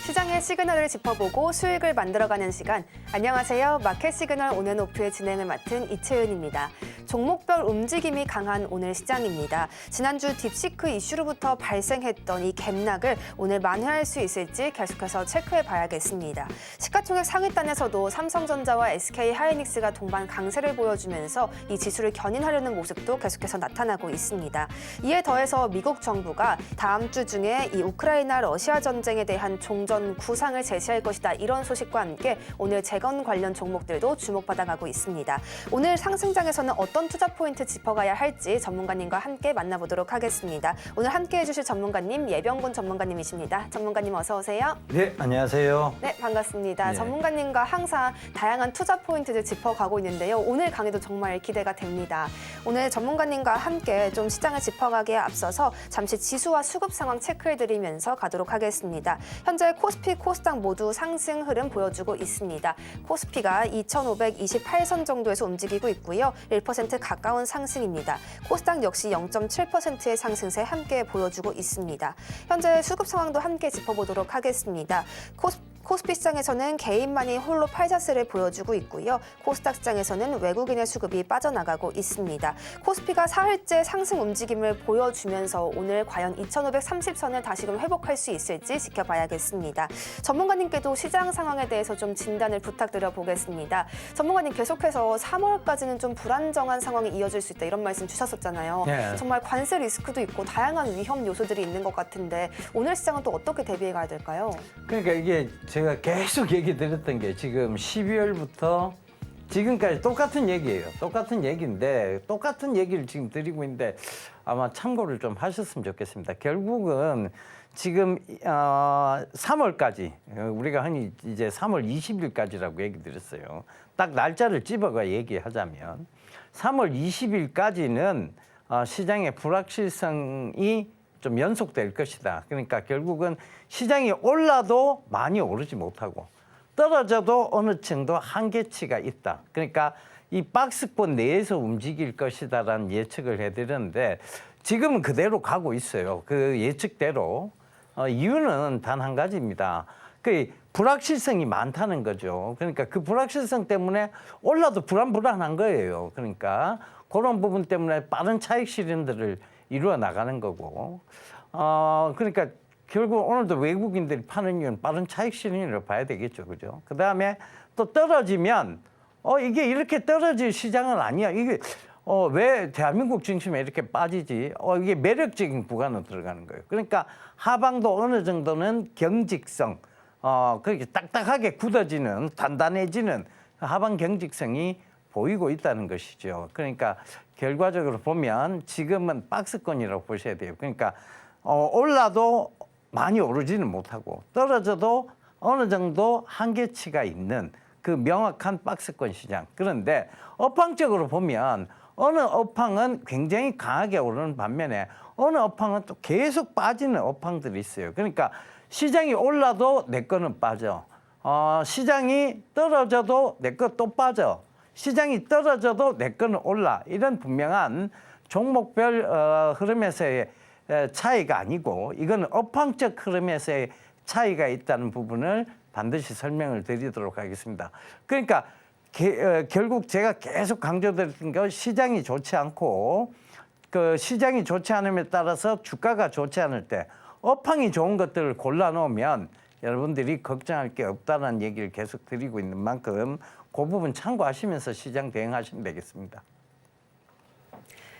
시장의 시그널을 짚어보고 수익을 만들어가는 시간. 안녕하세요. 마켓 시그널 온앤오프의 진행을 맡은 이채은입니다. 종목별 움직임이 강한 오늘 시장입니다. 지난주 딥시크 이슈로부터 발생했던 이 갭락을 오늘 만회할 수 있을지 계속해서 체크해 봐야겠습니다. 시가총액 상위단에서도 삼성전자와 SK하이닉스가 동반 강세를 보여주면서 이 지수를 견인하려는 모습도 계속해서 나타나고 있습니다. 이에 더해서 미국 정부가 다음 주 중에 이 우크라이나 러시아 전쟁에 대한 종전 구상을 제시할 것이다. 이런 소식과 함께 오늘 재건 관련 종목들도 주목받아가고 있습니다. 오늘 상승장에서는 어떤 투자 포인트 짚어가야 할지 전문가님과 함께 만나보도록 하겠습니다. 오늘 함께해 주실 전문가님 예병군 전문가님이십니다. 전문가님 어서 오세요. 네, 안녕하세요. 네, 반갑습니다. 네. 전문가님과 항상 다양한 투자 포인트를 짚어가고 있는데요. 오늘 강의도 정말 기대가 됩니다. 오늘 전문가님과 함께 좀 시장을 짚어가기에 앞서서 잠시 지수와 수급 상황 체크해드리면서 가도록 하겠습니다. 현재 코스피, 코스닥 모두 상승 흐름 보여주고 있습니다. 코스피가 2,528선 정도에서 움직이고 있고요. 1% 가까운 상승입니다. 코스닥 역시 0.7%의 상승세 함께 보여주고 있습니다. 현재 수급 상황도 함께 짚어보도록 하겠습니다. 코스피 시장에서는 개인만이 홀로 팔자세를 보여주고 있고요. 코스닥 시장에서는 외국인의 수급이 빠져나가고 있습니다. 코스피가 사흘째 상승 움직임을 보여주면서 오늘 과연 2,530선을 다시금 회복할 수 있을지 지켜봐야겠습니다. 전문가님께도 시장 상황에 대해서 좀 진단을 부탁드려 보겠습니다. 전문가님 계속해서 3월까지는 좀 불안정한 상황이 이어질 수 있다 이런 말씀 주셨었잖아요. 네. 정말 관세 리스크도 있고 다양한 위험 요소들이 있는 것 같은데 오늘 시장은 또 어떻게 대비해 가야 될까요? 그러니까 이게 제가 계속 얘기 드렸던 게 지금 12월부터 지금까지 똑같은 얘기예요. 똑같은 얘기인데 똑같은 얘기를 지금 드리고 있는데 아마 참고를 좀 하셨으면 좋겠습니다. 결국은 지금 3월까지 우리가 흔히 이제 3월 20일까지라고 얘기 드렸어요. 딱 날짜를 집어가 얘기하자면 3월 20일까지는 시장의 불확실성이 좀 연속될 것이다. 그러니까 결국은 시장이 올라도 많이 오르지 못하고 떨어져도 어느 정도 한계치가 있다. 그러니까 이 박스권 내에서 움직일 것이다라는 예측을 해드렸는데 지금은 그대로 가고 있어요. 그 예측대로. 이유는 단 한 가지입니다. 그 불확실성이 많다는 거죠. 그러니까 그 불확실성 때문에 올라도 불안한 거예요. 그러니까 그런 부분 때문에 빠른 차익 실현들을 이루어 나가는 거고, 그러니까 결국 오늘도 외국인들이 파는 이유는 빠른 차익 실현이라고 봐야 되겠죠, 그죠? 그 다음에 또 떨어지면, 이게 이렇게 떨어질 시장은 아니야. 이게 왜 대한민국 중심에 이렇게 빠지지? 이게 매력적인 구간으로 들어가는 거예요. 그러니까 하방도 어느 정도는 경직성, 그렇게 딱딱하게 굳어지는, 단단해지는 하방 경직성이 보이고 있다는 것이죠. 그러니까 결과적으로 보면 지금은 박스권이라고 보셔야 돼요. 그러니까 올라도 많이 오르지는 못하고 떨어져도 어느 정도 한계치가 있는 그 명확한 박스권 시장. 그런데 업황적으로 보면 어느 업황은 굉장히 강하게 오르는 반면에 어느 업황은 또 계속 빠지는 업황들이 있어요. 그러니까 시장이 올라도 내 거는 빠져. 시장이 떨어져도 내 거 또 빠져. 시장이 떨어져도 내 거는 올라. 이런 분명한 종목별 흐름에서의 차이가 아니고 이거는 업황적 흐름에서의 차이가 있다는 부분을 반드시 설명을 드리도록 하겠습니다. 그러니까 결국 제가 계속 강조드렸던 건 시장이 좋지 않고 그 시장이 좋지 않음에 따라서 주가가 좋지 않을 때 업황이 좋은 것들을 골라놓으면 여러분들이 걱정할 게 없다는 얘기를 계속 드리고 있는 만큼 그 부분 참고하시면서 시장 대응하시면 되겠습니다.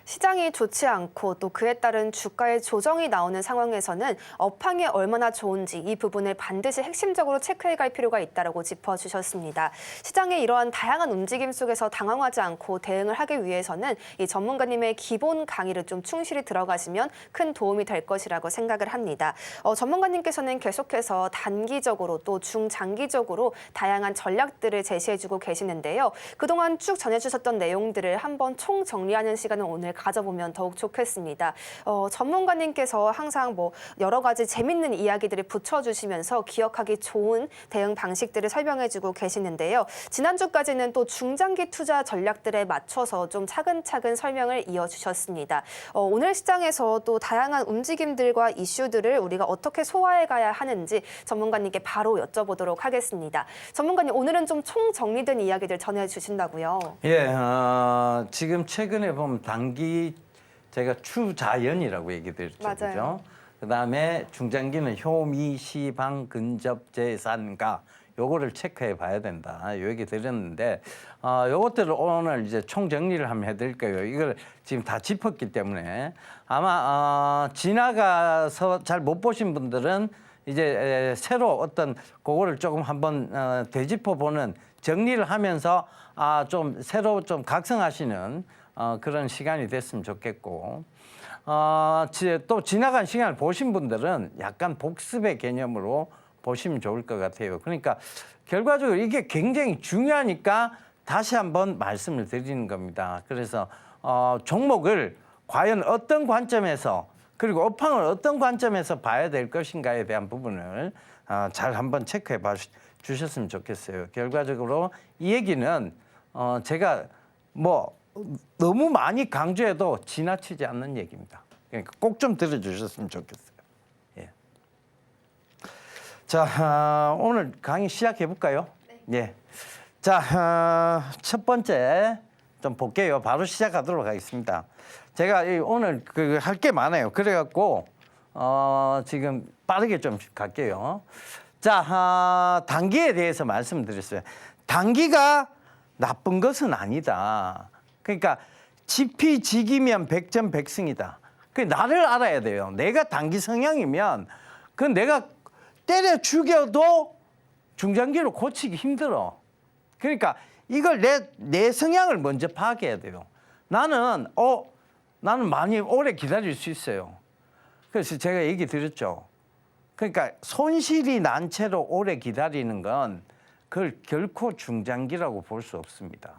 시장이 좋지 않고 또 그에 따른 주가의 조정이 나오는 상황에서는 업황이 얼마나 좋은지 이 부분을 반드시 핵심적으로 체크해 갈 필요가 있다고 짚어주셨습니다. 시장의 이러한 다양한 움직임 속에서 당황하지 않고 대응을 하기 위해서는 이 전문가님의 기본 강의를 좀 충실히 들어가시면 큰 도움이 될 것이라고 생각을 합니다. 전문가님께서는 계속해서 단기적으로 또 중장기적으로 다양한 전략들을 제시해주고 계시는데요. 그동안 쭉 전해주셨던 내용들을 한번 총정리하는 시간을 오늘 시간을 가져보면 더욱 좋겠습니다. 전문가님께서 항상 뭐 여러 가지 재밌는 이야기들을 붙여주시면서 기억하기 좋은 대응 방식들을 설명해주고 계시는데요. 지난주까지는 또 중장기 투자 전략들에 맞춰서 좀 차근차근 설명을 이어주셨습니다. 오늘 시장에서 또 다양한 움직임들과 이슈들을 우리가 어떻게 소화해가야 하는지 전문가님께 바로 여쭤보도록 하겠습니다. 전문가님, 오늘은 좀 총정리된 이야기들 전해주신다고요? 예, 지금 최근에 보면 단기 제가 추자연이라고 얘기 드렸죠. 맞아요. 그죠? 그다음에 중장기는 효미, 시방, 근접, 재산가 요거를 체크해 봐야 된다. 요 얘기 드렸는데 요것들을 오늘 이제 총정리를 한번 해드릴 거예요. 이걸 지금 다 짚었기 때문에 아마 지나가서 잘 못 보신 분들은 이제 새로 어떤 그거를 조금 한번 되짚어 보는 정리를 하면서 좀 새로 좀 각성하시는 그런 시간이 됐으면 좋겠고 또 지나간 시간을 보신 분들은 약간 복습의 개념으로 보시면 좋을 것 같아요. 그러니까 결과적으로 이게 굉장히 중요하니까 다시 한번 말씀을 드리는 겁니다. 그래서 종목을 과연 어떤 관점에서 그리고 업황을 어떤 관점에서 봐야 될 것인가에 대한 부분을 잘 한번 체크해 봐 주셨으면 좋겠어요. 결과적으로 이 얘기는 제가 뭐 너무 많이 강조해도 지나치지 않는 얘기입니다. 그러니까 꼭 좀 들어주셨으면 좋겠어요. 예. 자, 오늘 강의 시작해 볼까요? 네. 예. 자, 첫 번째 좀 볼게요. 바로 시작하도록 하겠습니다. 제가 오늘 할 게 많아요. 그래갖고 지금 빠르게 좀 갈게요. 자, 단기에 대해서 말씀드렸어요. 단기가 나쁜 것은 아니다. 그러니까 지피지기면 백전백승이다. 그 나를 알아야 돼요. 내가 단기 성향이면 그 내가 때려 죽여도 중장기로 고치기 힘들어. 그러니까 이걸 내 성향을 먼저 파악해야 돼요. 나는 많이 오래 기다릴 수 있어요. 그래서 제가 얘기 드렸죠. 그러니까 손실이 난 채로 오래 기다리는 건 그걸 결코 중장기라고 볼 수 없습니다.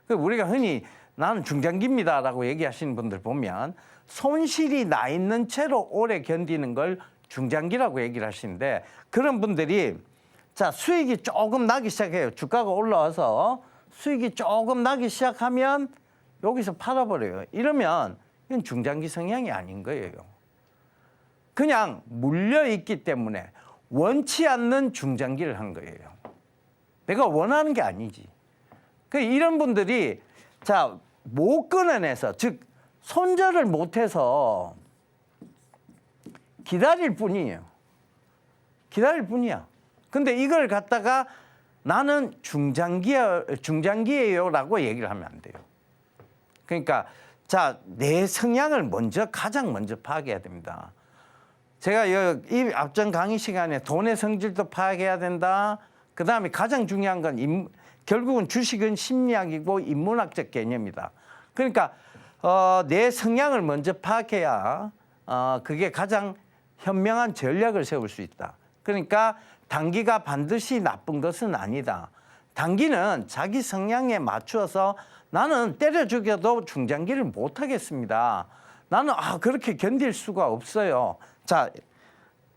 우리가 흔히 나는 중장기입니다라고 얘기하시는 분들 보면 손실이 나 있는 채로 오래 견디는 걸 중장기라고 얘기를 하시는데 그런 분들이 자 수익이 조금 나기 시작해요. 주가가 올라와서 수익이 조금 나기 시작하면 여기서 팔아버려요. 이러면 이건 중장기 성향이 아닌 거예요. 그냥 물려있기 때문에 원치 않는 중장기를 한 거예요. 내가 원하는 게 아니지. 이런 분들이 자 못 끊어내서 즉 손절을 못해서 기다릴 뿐이에요. 기다릴 뿐이야. 근데 이걸 갖다가 나는 중장기예요라고 얘기를 하면 안 돼요. 그러니까 자 내 성향을 가장 먼저 파악해야 됩니다. 제가 이 앞전 강의 시간에 돈의 성질도 파악해야 된다. 그 다음에 가장 중요한 건 결국은 주식은 심리학이고 인문학적 개념이다. 그러니까 내 성향을 먼저 파악해야 그게 가장 현명한 전략을 세울 수 있다. 그러니까 단기가 반드시 나쁜 것은 아니다. 단기는 자기 성향에 맞추어서 나는 때려 죽여도 중장기를 못 하겠습니다. 나는 그렇게 견딜 수가 없어요. 자,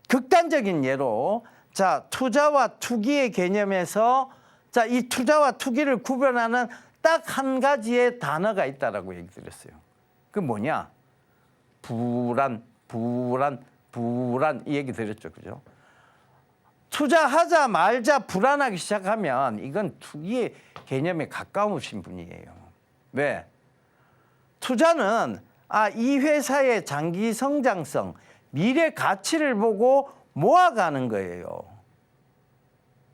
극단적인 예로 자, 투자와 투기의 개념에서 자, 이 투자와 투기를 구별하는 딱 한 가지의 단어가 있다라고 얘기 드렸어요. 그 뭐냐? 불안 이 얘기 드렸죠. 그죠? 투자하자 말자 불안하기 시작하면 이건 투기의 개념에 가까우신 분이에요. 왜? 투자는 이 회사의 장기 성장성, 미래 가치를 보고 모아가는 거예요.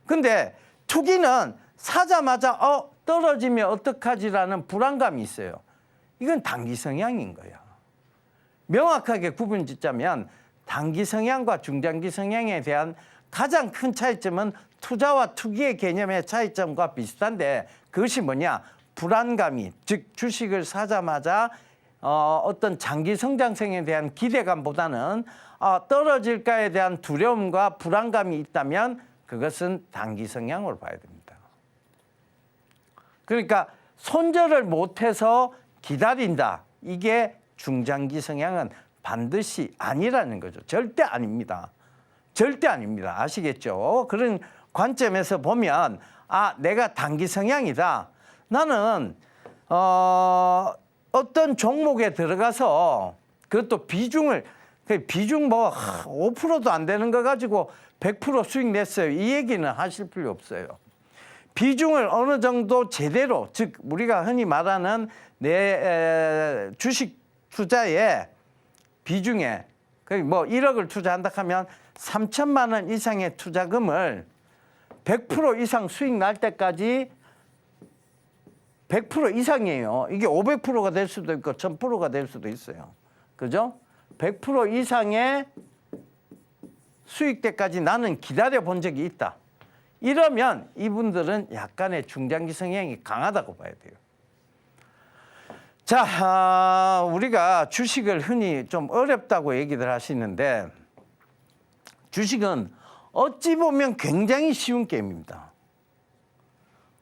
근데 투기는 사자마자 떨어지면 어떡하지라는 불안감이 있어요. 이건 단기 성향인 거야. 명확하게 구분 짓자면 단기 성향과 중장기 성향에 대한 가장 큰 차이점은 투자와 투기의 개념의 차이점과 비슷한데 그것이 뭐냐? 불안감이, 즉 주식을 사자마자 어떤 장기 성장성에 대한 기대감보다는 떨어질까에 대한 두려움과 불안감이 있다면 그것은 단기 성향으로 봐야 됩니다. 그러니까 손절을 못해서 기다린다. 이게 중장기 성향은 반드시 아니라는 거죠. 절대 아닙니다. 절대 아닙니다. 아시겠죠? 그런 관점에서 보면 내가 단기 성향이다. 나는 어떤 종목에 들어가서 그것도 비중 뭐 5%도 안 되는 거 가지고 100% 수익 냈어요. 이 얘기는 하실 필요 없어요. 비중을 어느 정도 제대로, 즉 우리가 흔히 말하는 내 주식 투자의 비중에 뭐 1억을 투자한다 하면 3천만 원 이상의 투자금을 100% 이상 수익 날 때까지 100% 이상이에요. 이게 500%가 될 수도 있고 1000%가 될 수도 있어요. 그죠? 100% 이상의 수익 때까지 나는 기다려 본 적이 있다. 이러면 이분들은 약간의 중장기 성향이 강하다고 봐야 돼요. 자, 우리가 주식을 흔히 좀 어렵다고 얘기들 하시는데 주식은 어찌 보면 굉장히 쉬운 게임입니다.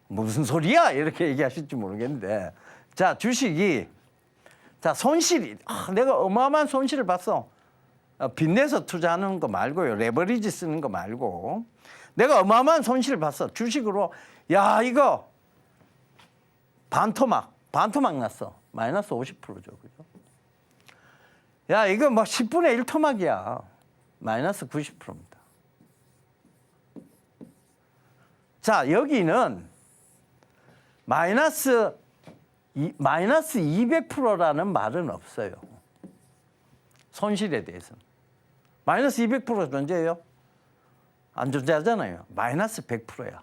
무슨 소리야? 이렇게 얘기하실지 모르겠는데 자, 주식이 손실이 내가 어마어마한 손실을 봤어. 빚내서 투자하는 거 말고요. 레버리지 쓰는 거 말고 내가 어마어마한 손실을 봤어. 주식으로 이거 반토막 났어. 마이너스 50%죠. 그죠? 이거 뭐 10분의 1 토막이야. 마이너스 90%입니다. 자, 여기는 마이너스 200%라는 말은 없어요. 손실에 대해서는. 마이너스 200% 존재해요? 안 존재하잖아요. 마이너스 100%야.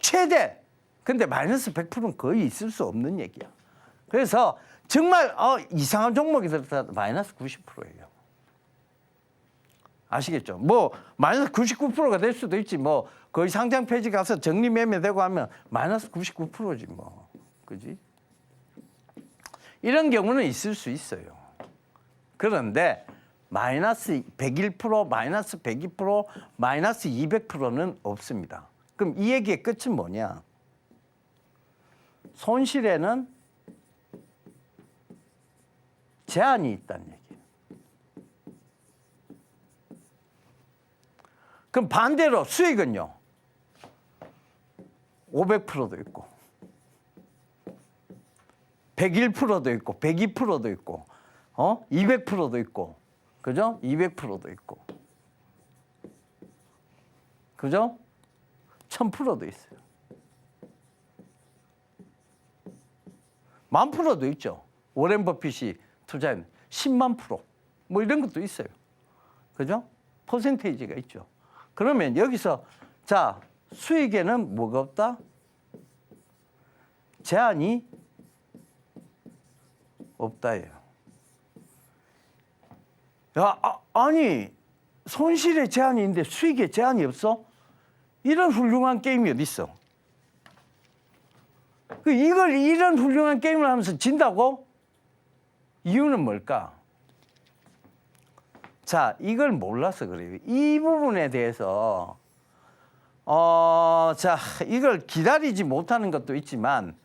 최대. 근데 마이너스 100%는 거의 있을 수 없는 얘기야. 그래서 정말 이상한 종목이 들었다 마이너스 90%예요. 아시겠죠? 뭐 마이너스 99%가 될 수도 있지. 뭐 거의 상장 폐지 가서 정리 매매되고 하면 마이너스 99%지 뭐. 그지? 이런 경우는 있을 수 있어요. 그런데 마이너스 101%, 마이너스 102%, 마이너스 200%는 없습니다. 그럼 이 얘기의 끝은 뭐냐? 손실에는 제한이 있다는 얘기예요. 그럼 반대로 수익은요? 500%도 있고 101%도 있고 102%도 있고 200%도 있고 그죠? 200%도 있고 그죠? 1000%도 있어요. 10,000%도 있죠. 워렌 버핏이 투자한 10만 프로 뭐 이런 것도 있어요. 그죠? 퍼센테이지가 있죠. 그러면 여기서 자, 수익에는 뭐가 없다? 제한이 없다예요. 아니 손실에 제한이 있는데 수익에 제한이 없어? 이런 훌륭한 게임이 어디 있어? 이런 훌륭한 게임을 하면서 진다고? 이유는 뭘까? 자, 이걸 몰라서 그래요. 이 부분에 대해서 이걸 기다리지 못하는 것도 있지만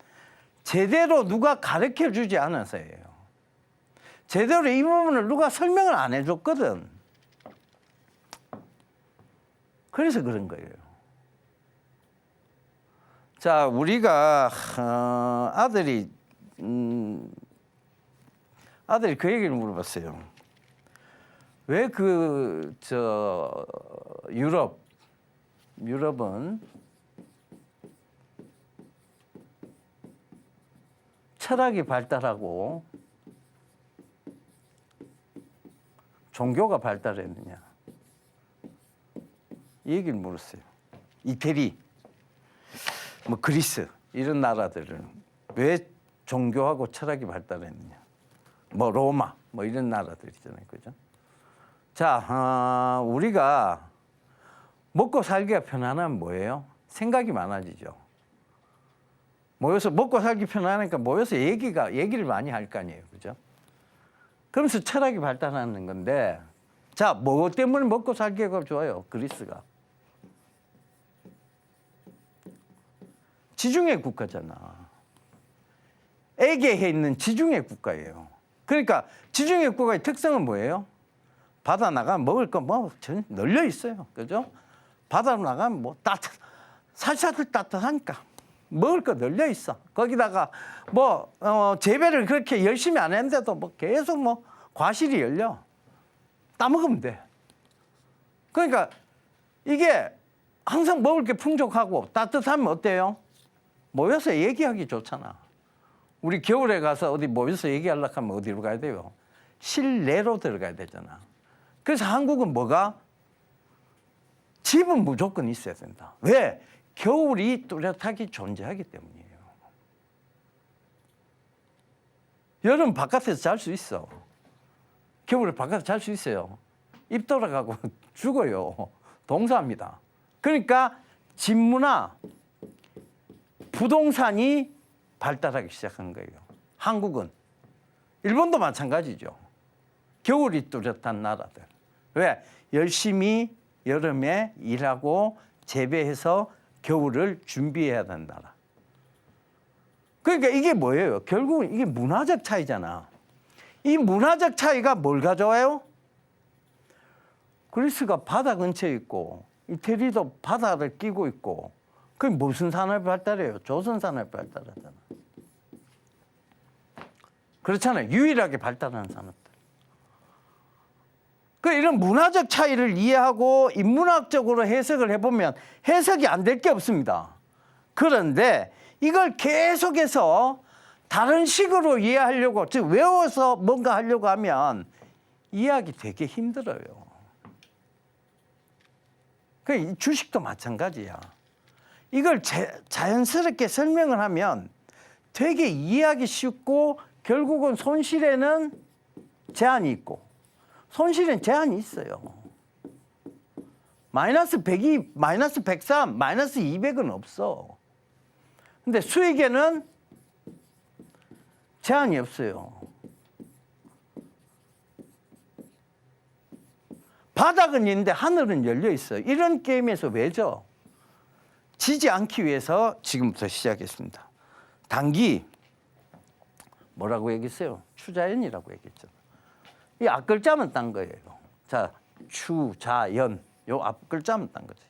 제대로 누가 가르쳐 주지 않아서예요. 제대로 이 부분을 누가 설명을 안 해줬거든. 그래서 그런 거예요. 자, 우리가 아들이 그 얘기를 물어봤어요. 왜 유럽은 철학이 발달하고 종교가 발달했느냐? 이 얘기를 물었어요. 이태리, 뭐 그리스 이런 나라들은 왜 종교하고 철학이 발달했느냐? 뭐 로마, 뭐 이런 나라들이잖아요, 그죠? 자, 우리가 먹고 살기가 편안하면 뭐예요? 생각이 많아지죠. 모여서 먹고 살기 편안하니까 모여서 얘기를 많이 할 거 아니에요, 그죠? 그러면서 철학이 발달하는 건데, 자, 뭐 때문에 먹고 살기가 좋아요? 그리스가 지중해 국가잖아. 에게해 있는 지중해 국가예요. 그러니까 지중해국가의 특성은 뭐예요? 바다 나가면 먹을 거 뭐 전 널려 있어요. 그죠? 바다로 나가면 뭐 사시사들 따뜻하니까 먹을 거 널려 있어. 거기다가 뭐 재배를 그렇게 열심히 안 했는데도 뭐 계속 뭐 과실이 열려. 따먹으면 돼. 그러니까 이게 항상 먹을 게 풍족하고 따뜻하면 어때요? 모여서 얘기하기 좋잖아. 우리 겨울에 가서 어디 모여서 얘기하려고 하면 어디로 가야 돼요? 실내로 들어가야 되잖아. 그래서 한국은 뭐가? 집은 무조건 있어야 된다. 왜? 겨울이 뚜렷하게 존재하기 때문이에요. 여름 바깥에서 잘 수 있어. 겨울에 바깥에서 잘 수 있어요. 입 돌아가고 죽어요. 동사입니다. 그러니까 집문화, 부동산이 발달하기 시작한 거예요. 한국은. 일본도 마찬가지죠. 겨울이 뚜렷한 나라들. 왜? 열심히 여름에 일하고 재배해서 겨울을 준비해야 되는 나라. 그러니까 이게 뭐예요? 결국은 이게 문화적 차이잖아. 이 문화적 차이가 뭘 가져와요? 그리스가 바다 근처에 있고 이태리도 바다를 끼고 있고 그게 무슨 산업이 발달해요? 조선 산업이 발달하잖아. 그렇잖아요. 유일하게 발달하는 산업들. 그 이런 문화적 차이를 이해하고 인문학적으로 해석을 해보면 해석이 안 될 게 없습니다. 그런데 이걸 계속해서 다른 식으로 이해하려고, 즉 외워서 뭔가 하려고 하면 이해하기 되게 힘들어요. 그 주식도 마찬가지야. 이걸 자연스럽게 설명을 하면 되게 이해하기 쉽고 결국은 손실에는 제한이 있고 손실엔 제한이 있어요. 마이너스 100이 마이너스 103, 마이너스 200은 없어. 근데 수익에는 제한이 없어요. 바닥은 있는데 하늘은 열려 있어요. 이런 게임에서 왜죠? 지지 않기 위해서 지금부터 시작했습니다. 단기 뭐라고 얘기했어요? 추자연이라고 얘기했죠. 이 앞글자만 딴 거예요. 자, 추자연 요 앞글자만 딴 거지.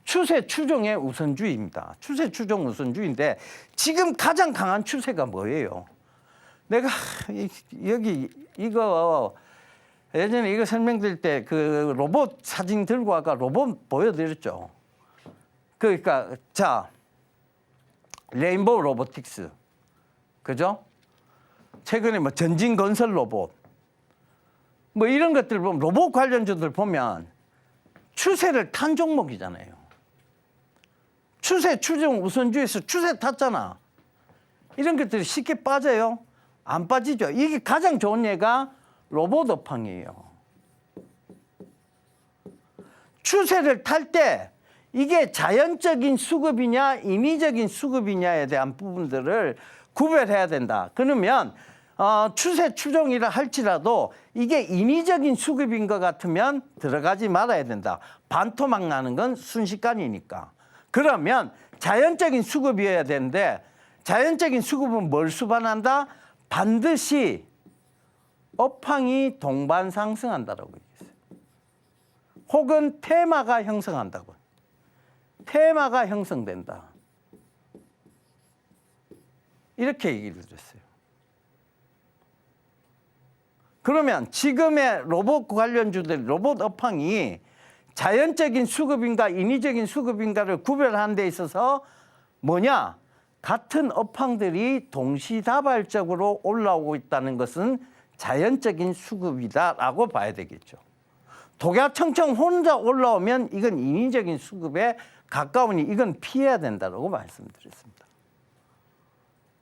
추세 추종의 우선주의입니다. 추세 추종 우선주의인데 지금 가장 강한 추세가 뭐예요? 내가 여기 이거 예전에 이거 설명드릴 때 그 로봇 사진 들고 아까 로봇 보여드렸죠. 그러니까 자 레인보우 로보틱스 그죠? 최근에 뭐 전진 건설 로봇 뭐 이런 것들 보면 로봇 관련주들 보면 추세를 탄 종목이잖아요. 추세 추종 우선주의에서 추세 탔잖아. 이런 것들이 쉽게 빠져요? 안 빠지죠. 이게 가장 좋은 예가 로봇 업황이에요. 추세를 탈 때 이게 자연적인 수급이냐 인위적인 수급이냐에 대한 부분들을 구별해야 된다. 그러면 추세 추종이라 할지라도 이게 인위적인 수급인 것 같으면 들어가지 말아야 된다. 반토막 나는 건 순식간이니까. 그러면 자연적인 수급이어야 되는데 자연적인 수급은 뭘 수반한다? 반드시 업황이 동반 상승한다라고 얘기했어요. 혹은 테마가 형성한다고. 테마가 형성된다. 이렇게 얘기를 드렸어요. 그러면 지금의 로봇 관련주들, 로봇 업황이 자연적인 수급인가 인위적인 수급인가를 구별하는 데 있어서 뭐냐? 같은 업황들이 동시다발적으로 올라오고 있다는 것은 자연적인 수급이다라고 봐야 되겠죠. 독야청청 혼자 올라오면 이건 인위적인 수급에 가까우니 이건 피해야 된다고 말씀드렸습니다.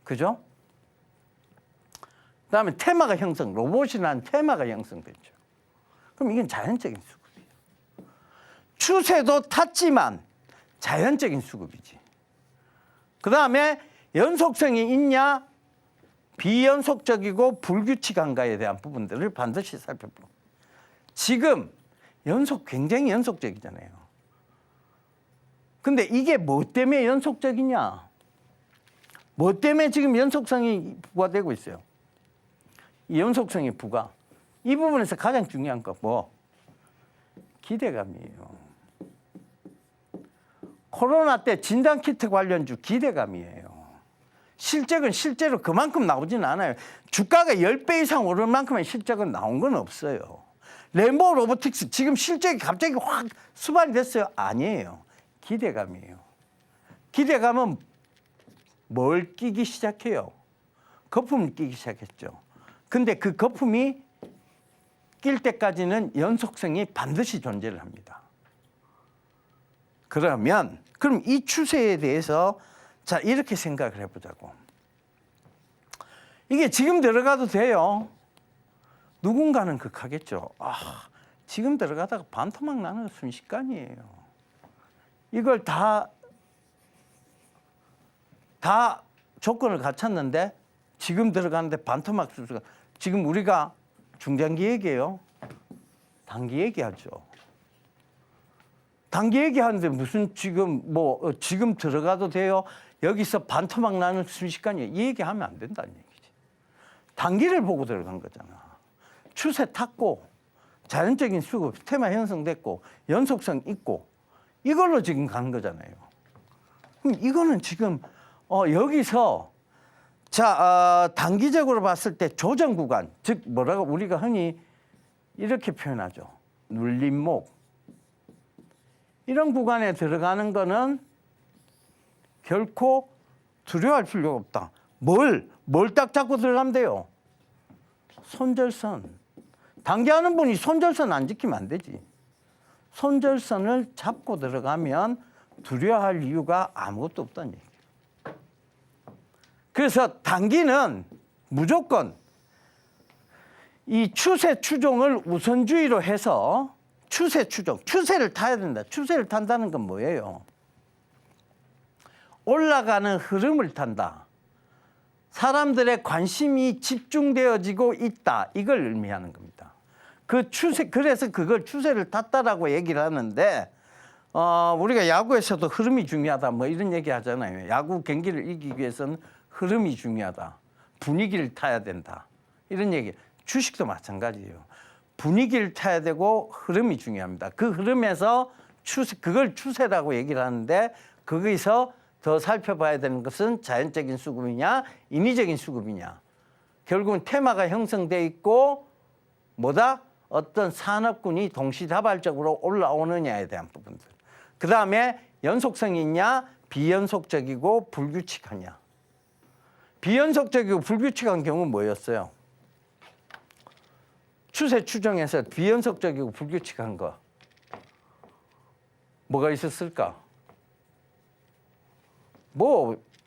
그죠? 그다음에 테마가 형성, 로봇이라는 테마가 형성됐죠. 그럼 이건 자연적인 수급이에요. 추세도 탔지만 자연적인 수급이지. 그다음에 연속성이 있냐, 비연속적이고 불규칙한가에 대한 부분들을 반드시 살펴보고. 지금 굉장히 연속적이잖아요. 근데 이게 뭐 때문에 연속적이냐? 뭐 때문에 지금 연속성이 부과되고 있어요? 이 연속성의 부과. 이 부분에서 가장 중요한 거 뭐? 기대감이에요. 코로나 때 진단키트 관련주 기대감이에요. 실적은 실제로 그만큼 나오진 않아요. 주가가 10배 이상 오를 만큼의 실적은 나온 건 없어요. 램보 로보틱스 지금 실적이 갑자기 확 수반이 됐어요? 아니에요. 기대감이에요. 기대감은 뭘 끼기 시작해요? 거품을 끼기 시작했죠. 근데 그 거품이 낄 때까지는 연속성이 반드시 존재를 합니다. 그럼 이 추세에 대해서 자 이렇게 생각을 해보자고. 이게 지금 들어가도 돼요. 누군가는 극하겠죠. 지금 들어가다가 반토막 나는 순식간이에요. 이걸 다 조건을 갖췄는데 지금 들어가는데 반토막 수가 지금 우리가 중장기 얘기예요. 단기 얘기하죠. 단기 얘기하는데 무슨 지금 지금 들어가도 돼요. 여기서 반토막 나는 순식간이에요. 이 얘기하면 안 된다는 얘기지. 단기를 보고 들어간 거잖아. 추세 탔고 자연적인 수급 테마 형성됐고 연속성 있고 이걸로 지금 가는 거잖아요. 그럼 이거는 지금 여기서 단기적으로 봤을 때 조정 구간, 즉 뭐라고 우리가 흔히 이렇게 표현하죠. 눌림목. 이런 구간에 들어가는 거는 결코 두려워할 필요가 없다. 뭘 딱 잡고 들어가면 돼요? 손절선. 단기하는 분이 손절선 안 지키면 안 되지. 손절선을 잡고 들어가면 두려워할 이유가 아무것도 없다는 얘기예요. 그래서 단기는 무조건 이 추세 추종을 우선주의로 해서 추세 추종, 추세를 타야 된다. 추세를 탄다는 건 뭐예요? 올라가는 흐름을 탄다. 사람들의 관심이 집중되어지고 있다. 이걸 의미하는 겁니다. 그 추세, 그래서 그걸 추세를 탔다라고 얘기를 하는데, 우리가 야구에서도 흐름이 중요하다. 뭐 이런 얘기 하잖아요. 야구 경기를 이기기 위해서는 흐름이 중요하다. 분위기를 타야 된다. 이런 얘기. 주식도 마찬가지예요. 분위기를 타야 되고 흐름이 중요합니다. 그 흐름에서 그걸 추세라고 얘기를 하는데 거기서 더 살펴봐야 되는 것은 자연적인 수급이냐 인위적인 수급이냐. 결국은 테마가 형성돼 있고 어떤 산업군이 동시다발적으로 올라오느냐에 대한 부분들. 그다음에 연속성이 있냐 비연속적이고 불규칙하냐. 비연속적이고 불규칙한 경우는 뭐였어요? 추세 추정에서 비연속적이고 불규칙한 거 뭐가 있었을까?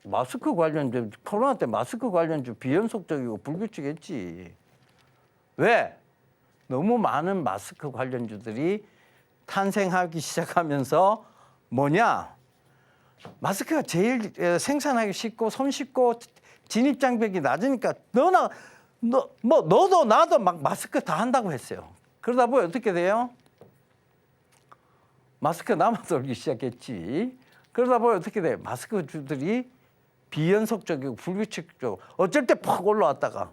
마스크 관련주, 코로나 때 마스크 관련주 비연속적이고 불규칙했지. 왜? 너무 많은 마스크 관련주들이 탄생하기 시작하면서 마스크가 제일 생산하기 쉽고 손쉽고 진입 장벽이 낮으니까 너도 나도 막 마스크 다 한다고 했어요. 그러다 보니 어떻게 돼요? 마스크 나만 돌기 시작했지. 그러다 보니 어떻게 돼요? 마스크 주들이 비연속적이고 불규칙적이고 어쩔 때 팍 올라왔다가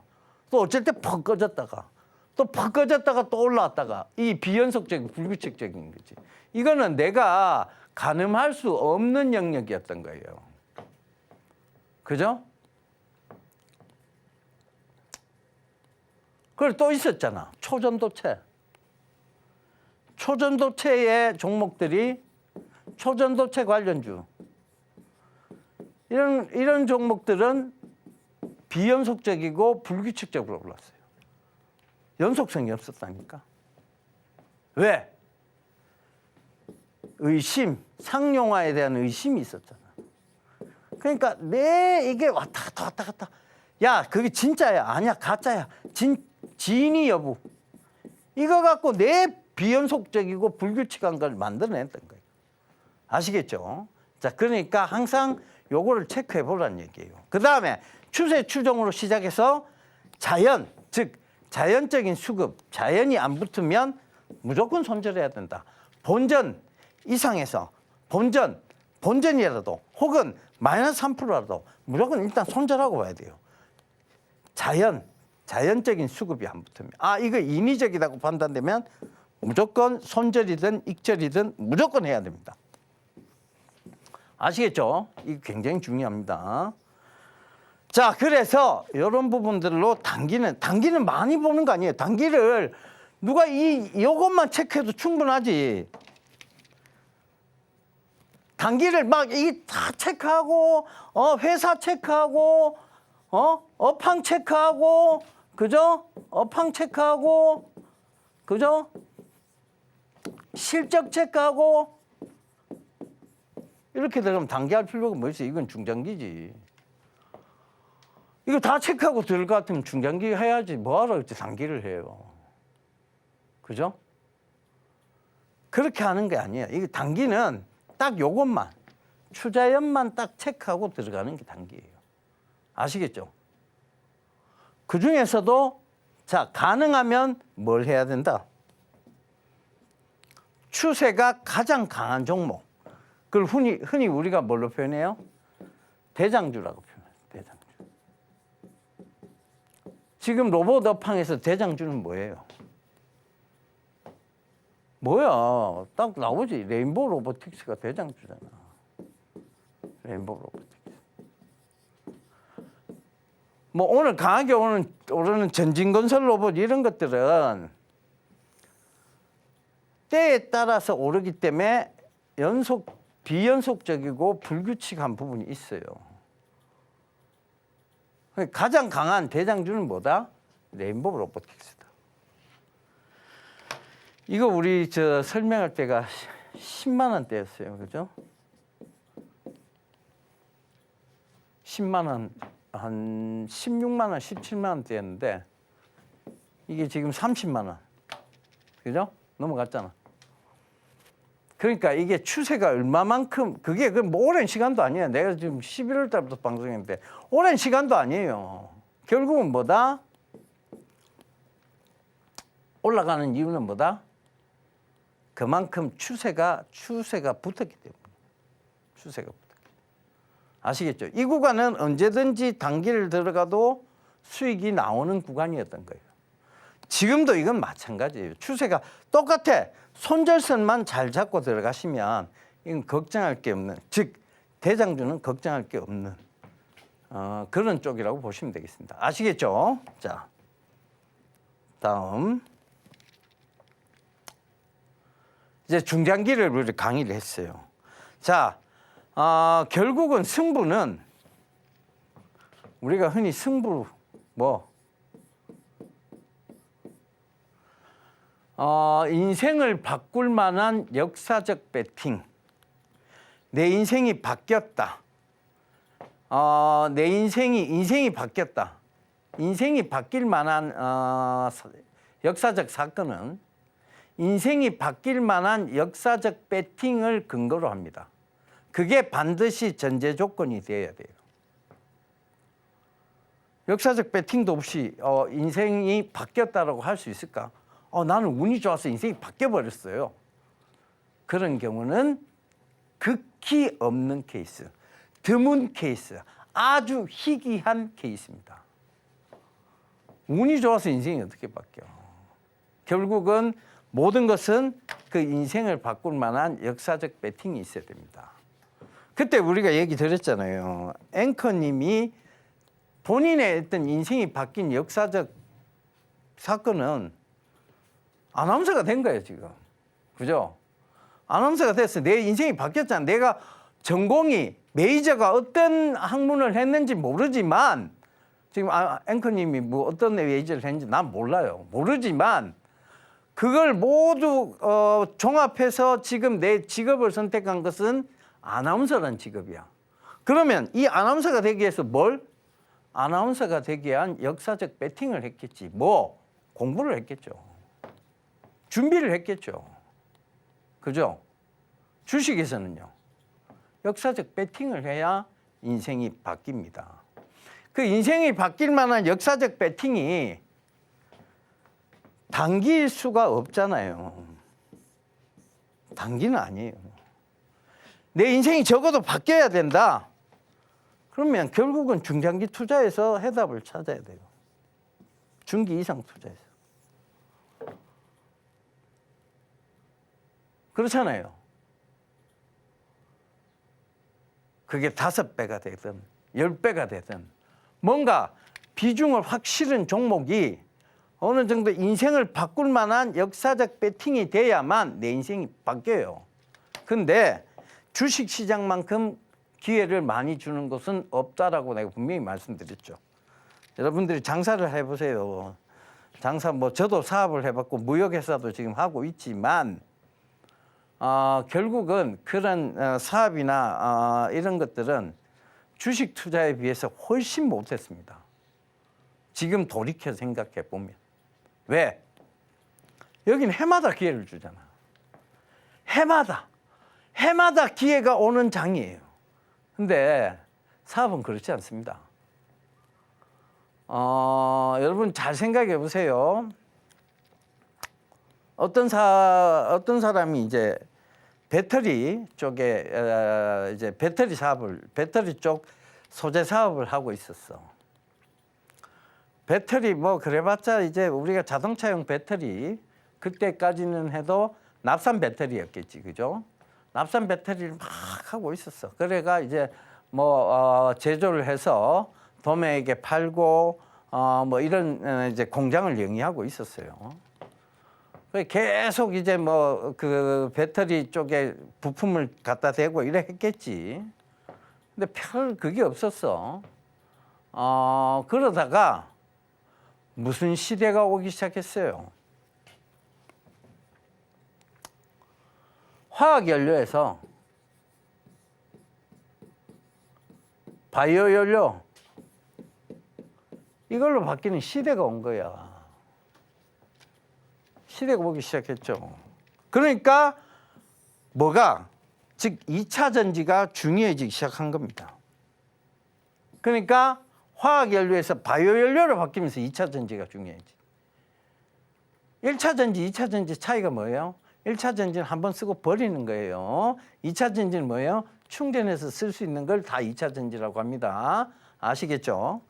또 어쩔 때 팍 꺼졌다가 또 팍 꺼졌다가 또 올라왔다가 이 비연속적이고 불규칙적인 거지. 이거는 내가 가늠할 수 없는 영역이었던 거예요. 그죠? 그리고 또 있었잖아. 초전도체. 초전도체의 종목들이 초전도체 관련주. 이런 종목들은 비연속적이고 불규칙적으로 올랐어요. 연속성이 없었다니까. 왜? 의심, 상용화에 대한 의심이 있었잖아. 그러니까 이게 왔다 갔다. 야, 그게 진짜야. 아니야, 가짜야. 진위 여부. 이거 갖고 내 비연속적이고 불규칙한 걸 만들어냈던 거예요. 아시겠죠? 자, 그러니까 항상 요거를 체크해 보라는 얘기예요. 그 다음에 추세 추종으로 시작해서 즉 자연적인 수급, 자연이 안 붙으면 무조건 손절해야 된다. 본전 이상에서 본전이라도 혹은 마이너스 3%라도 무조건 일단 손절하고 봐야 돼요. 자연적인 수급이 안 붙으면 이거 인위적이라고 판단되면 무조건 손절이든 익절이든 무조건 해야 됩니다. 아시겠죠? 이거 굉장히 중요합니다. 자, 그래서 이런 부분들로 단기는 많이 보는 거 아니에요. 단기를 누가 이것만 체크해도 충분하지. 단기를 막 이 다 체크하고 회사 체크하고 업황 체크하고 그죠? 업황 체크하고 그죠? 실적 체크하고 이렇게 들어가면 단기할 필요가 뭐 있어요? 이건 중장기지. 이거 다 체크하고 들어갈 것 같으면 중장기 해야지. 뭐하러 이렇게 단기를 해요? 그죠? 그렇게 하는 게 아니에요. 이게 단기는 딱 요것만 추자연만 딱 체크하고 들어가는 게 단기예요. 아시겠죠? 그 중에서도 자, 가능하면 뭘 해야 된다? 추세가 가장 강한 종목. 그걸 흔히 우리가 뭘로 표현해요? 대장주라고 표현해요. 대장주. 지금 로봇 업황에서 대장주는 뭐예요? 뭐야? 딱 나오지. 레인보우 로보틱스가 대장주잖아. 레인보우 로보틱스. 뭐 오늘 강하게 오르는 전진건설 로봇 이런 것들은 때에 따라서 오르기 때문에 비연속적이고 불규칙한 부분이 있어요. 가장 강한 대장주는 뭐다? 레인보우 로보틱스다. 이거 우리 설명할 때가 10만 원대였어요. 그죠? 10만 원, 한 16만 원, 17만 원대였는데 이게 지금 30만 원. 그죠? 넘어갔잖아. 그러니까 이게 추세가 얼마만큼 그게 뭐 오랜 시간도 아니에요. 내가 지금 11월 달부터 방송했는데 오랜 시간도 아니에요. 결국은 뭐다? 올라가는 이유는 뭐다? 그만큼 추세가 붙었기 때문에. 추세가 붙었기 때문에. 아시겠죠? 이 구간은 언제든지 단기를 들어가도 수익이 나오는 구간이었던 거예요. 지금도 이건 마찬가지예요. 추세가 똑같아. 손절선만 잘 잡고 들어가시면 이건 걱정할 게 없는, 즉 대장주는 걱정할 게 없는 그런 쪽이라고 보시면 되겠습니다. 아시겠죠? 자, 다음 이제 중장기를 우리 강의를 했어요. 자, 결국은 승부는 우리가 흔히 승부 인생을 바꿀 만한 역사적 배팅. 내 인생이 바뀌었다. 내 인생이 바뀌었다. 인생이 바뀔 만한 역사적 사건은 인생이 바뀔 만한 역사적 배팅을 근거로 합니다. 그게 반드시 전제 조건이 되어야 돼요. 역사적 배팅도 없이 인생이 바뀌었다라고 할 수 있을까? 나는 운이 좋아서 인생이 바뀌어버렸어요. 그런 경우는 극히 없는 케이스, 드문 케이스, 아주 희귀한 케이스입니다. 운이 좋아서 인생이 어떻게 바뀌어? 결국은 모든 것은 그 인생을 바꿀 만한 역사적 배팅이 있어야 됩니다. 그때 우리가 얘기 드렸잖아요. 앵커님이 본인의 어떤 인생이 바뀐 역사적 사건은 아나운서가 된 거예요, 지금. 그죠? 아나운서가 됐어. 내 인생이 바뀌었잖아. 내가 전공이 메이저가 어떤 학문을 했는지 모르지만 지금 앵커님이 뭐 어떤 메이저를 했는지 난 몰라요. 모르지만 그걸 모두 종합해서 지금 내 직업을 선택한 것은 아나운서라는 직업이야. 그러면 이 아나운서가 되기 위해서 아나운서가 되기 위한 역사적 배팅을 했겠지. 공부를 했겠죠. 준비를 했겠죠. 그죠? 주식에서는요. 역사적 배팅을 해야 인생이 바뀝니다. 그 인생이 바뀔 만한 역사적 배팅이 단기일 수가 없잖아요. 단기는 아니에요. 내 인생이 적어도 바뀌어야 된다. 그러면 결국은 중장기 투자에서 해답을 찾아야 돼요. 중기 이상 투자했어. 그렇잖아요. 그게 5배가 되든 10배가 되든 뭔가 비중을 확 실은 종목이 어느 정도 인생을 바꿀 만한 역사적 배팅이 돼야만 내 인생이 바뀌어요. 근데 주식시장만큼 기회를 많이 주는 것은 없다라고 내가 분명히 말씀드렸죠. 여러분들이 장사를 해보세요. 장사 뭐 저도 사업을 해봤고 무역회사도 지금 하고 있지만 결국은 그런 사업이나 이런 것들은 주식 투자에 비해서 훨씬 못했습니다. 지금 돌이켜 생각해 보면. 왜? 여기는 해마다 기회를 주잖아. 해마다 기회가 오는 장이에요. 근데 사업은 그렇지 않습니다. 여러분 잘 생각해 보세요. 어떤 사람이 이제 배터리 쪽에 이제 배터리 쪽 소재 사업을 하고 있었어. 배터리 뭐 그래봤자 이제 우리가 자동차용 배터리 그때까지는 해도 납산 배터리였겠지, 그죠? 납산 배터리를 막 하고 있었어. 그래가 이제 뭐 제조를 해서 도매에게 팔고 뭐 이런 이제 공장을 영위하고 있었어요. 계속 이제 뭐 그 배터리 쪽에 부품을 갖다 대고 이래 했겠지. 근데 별 그게 없었어. 그러다가 무슨 시대가 오기 시작했어요. 화학연료에서 바이오 연료 이걸로 바뀌는 시대가 온 거야. 시대가 오기 시작했죠. 그러니까 뭐가 즉 2차 전지가 중요해지기 시작한 겁니다. 그러니까 화학연료에서 바이오연료로 바뀌면서 2차 전지가 중요해지. 1차 전지, 2차 전지 차이가 뭐예요? 1차 전지는 한번 쓰고 버리는 거예요. 2차 전지는 뭐예요? 충전해서 쓸 수 있는 걸 다 2차 전지라고 합니다. 아시겠죠?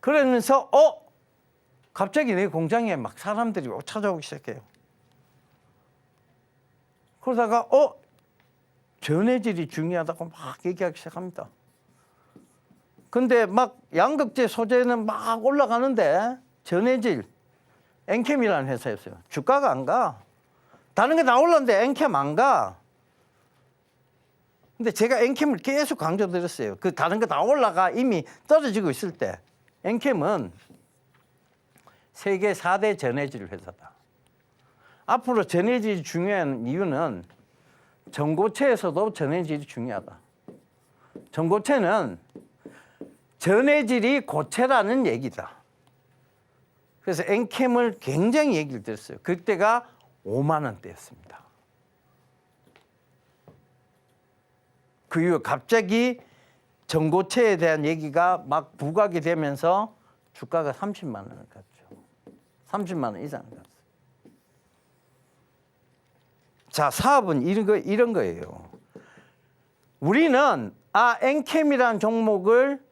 그러면서 갑자기 내 공장에 막 사람들이 찾아오기 시작해요. 그러다가 전해질이 중요하다고 막 얘기하기 시작합니다. 근데 막 양극재 소재는 막 올라가는데 전해질 엔캠이라는 회사였어요. 주가가 안 가. 다른 게 다 올랐는데 엔캠 안 가. 근데 제가 엔캠을 계속 강조드렸어요. 그 다른 거 다 올라가 이미 떨어지고 있을 때 엔캠은 세계 4대 전해질 회사다. 앞으로 전해질이 중요한 이유는 전고체에서도 전해질이 중요하다. 전고체는 전해질이 고체라는 얘기다. 그래서 엔캠을 굉장히 얘기를 들었어요. 그때가 5만 원대였습니다. 그 이후 갑자기 전고체에 대한 얘기가 막 부각이 되면서 주가가 30만 원을 갔죠. 30만 원 이상을 갔어요. 자, 사업은 이런 거예요. 우리는 엔캠이라는 종목을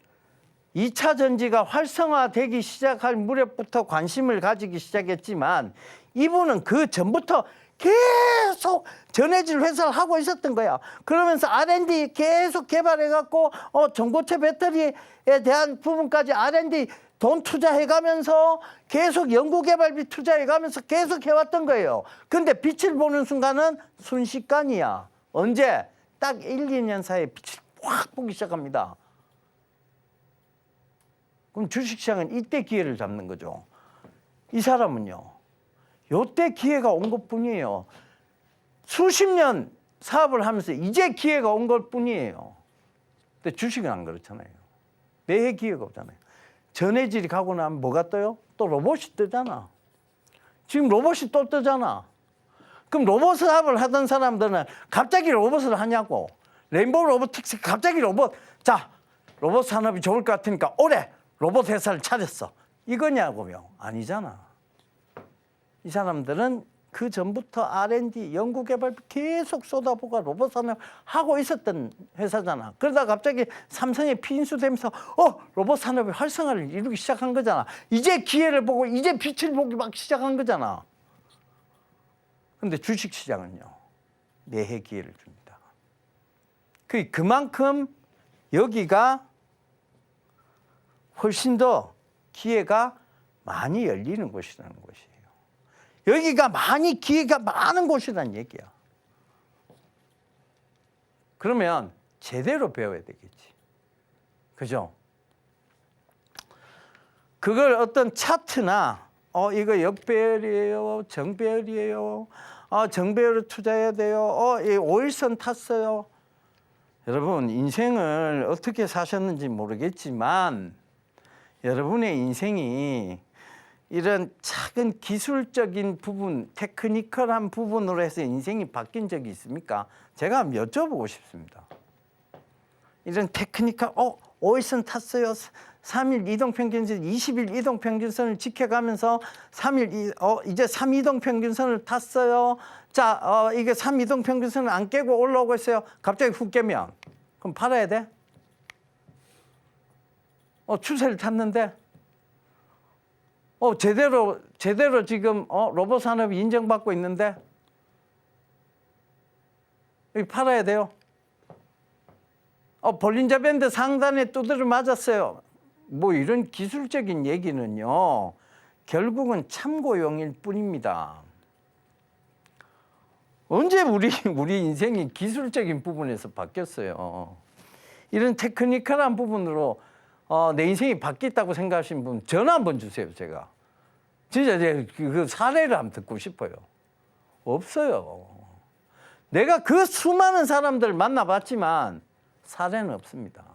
2차 전지가 활성화되기 시작할 무렵부터 관심을 가지기 시작했지만 이분은 그 전부터 계속 전해질 회사를 하고 있었던 거야. 그러면서 R&D 계속 개발해갖고 전고체 배터리에 대한 부분까지 R&D 돈 투자해가면서 계속 연구개발비 투자해가면서 계속 해왔던 거예요. 근데 빛을 보는 순간은 순식간이야. 언제? 딱 1, 2년 사이에 빛을 확 보기 시작합니다. 그럼 주식시장은 이때 기회를 잡는 거죠. 이 사람은요. 요때 기회가 온 것뿐이에요. 수십 년 사업을 하면서 이제 기회가 온 것뿐이에요. 근데 주식은 안 그렇잖아요. 매해 기회가 오잖아요. 전해질이 가고 나면 뭐가 떠요? 또 로봇이 뜨잖아. 지금 로봇이 또 뜨잖아. 그럼 로봇 사업을 하던 사람들은 갑자기 로봇을 하냐고. 레인보우 로보틱스 갑자기 로봇. 자, 로봇 산업이 좋을 것 같으니까 올해 로봇 회사를 차렸어. 이거냐고요? 아니잖아. 이 사람들은 그 전부터 R&D 연구개발 계속 쏟아부어 로봇 산업 하고 있었던 회사잖아. 그러다 갑자기 삼성에 피인수되면서 로봇 산업의 활성화를 이루기 시작한 거잖아. 이제 기회를 보고 이제 빛을 보기 막 시작한 거잖아. 근데 주식시장은요, 매해 기회를 줍니다. 그만큼 여기가 훨씬 더 기회가 많이 열리는 곳이라는 것이에요. 여기가 많이 기회가 많은 곳이라는 얘기야. 그러면 제대로 배워야 되겠지. 그죠? 그걸 어떤 차트나 이거 역배열이에요, 정배열이에요, 정배열을 투자해야 돼요, 이 5일선 탔어요. 여러분, 인생을 어떻게 사셨는지 모르겠지만 여러분의 인생이 이런 작은 기술적인 부분, 테크니컬한 부분으로 해서 인생이 바뀐 적이 있습니까? 제가 한번 여쭤보고 싶습니다. 이런 테크니컬, 5일선 탔어요. 3일 이동평균선, 20일 이동평균선을 지켜가면서 3일, 이제 3이동평균선을 탔어요. 자, 이게 3이동평균선을 안 깨고 올라오고 있어요. 갑자기 훅 깨면, 그럼 팔아야 돼? 추세를 탔는데, 제대로 지금 로봇 산업이 인정받고 있는데 여기 팔아야 돼요. 볼린저 밴드 상단에 두드려 맞았어요. 뭐 이런 기술적인 얘기는요, 결국은 참고용일 뿐입니다. 언제 우리 인생이 기술적인 부분에서 바뀌었어요? 이런 테크니컬한 부분으로 내 인생이 바뀌었다고 생각하시는 분 전화 한번 주세요. 제가 진짜 그 사례를 한번 듣고 싶어요. 없어요. 내가 그 수많은 사람들 만나봤지만 사례는 없습니다.